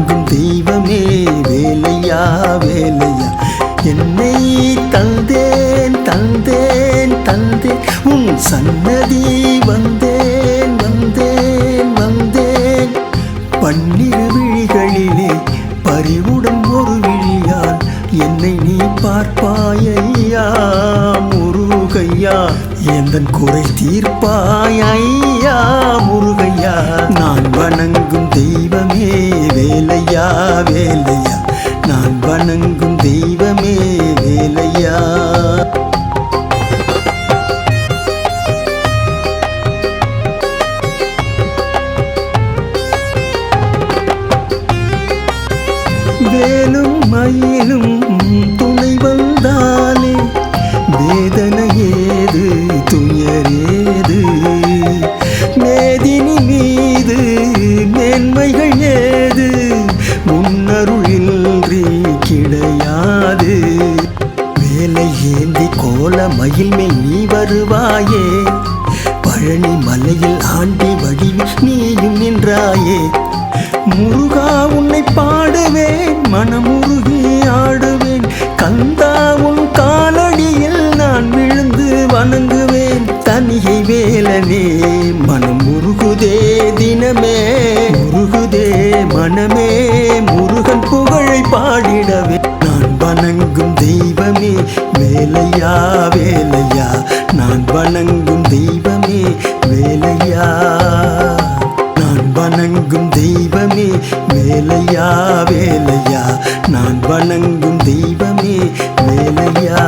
வணங்கும் தெய்வமே வேலையா வேலையா. என்னை தந்தேன் தந்தேன் தந்தேன் உன் சன்னதி வந்தேன் வந்தேன் வந்தேன். பன்னிரு விழிகளிலே பறிவுடன் ஒரு விழியால் என்னை நீ பார்ப்பாயா முருகையா. எந்தன் குறை தீர்ப்பாய் ஐயா முருகையா. நான் வணங்கும் தெய்வமே வேலையா வேலையா. நான் வணங்கும் தெய்வமே வேலையா. வேலும் மயிலும் துணை வந்தாலே வேதனை ஏது துயரேது. மேதினி மீது மேன்மைகள் ஏது முன்னருளின்றி கிடையாது. வேலை ஏந்தி கோல மயில் மேல் நீ வருவாயே. பழனி மலையில் ஆண்டி வடிவில் நீயும் நின்றாயே. முருகா உன்னை பாடுவேன் மனமுருகி ஆடுவேன். கந்தா உன் காலடியில் நான் விழுந்து வணங்குவேன். தனியை வேலனே மனம் முருகுதே தினமே முருகுதே மனமே முருகன் புகழை பாடிடவே. நான் வணங்கும் தெய்வமே வேலையா வேலையா. நான் வணங்கும் தெய்வமே வேலையா. நான் வணங்கும் தெய்வமே வேலையா வேலையா. நான் வணங்கும் தெய்வமே வேலையா.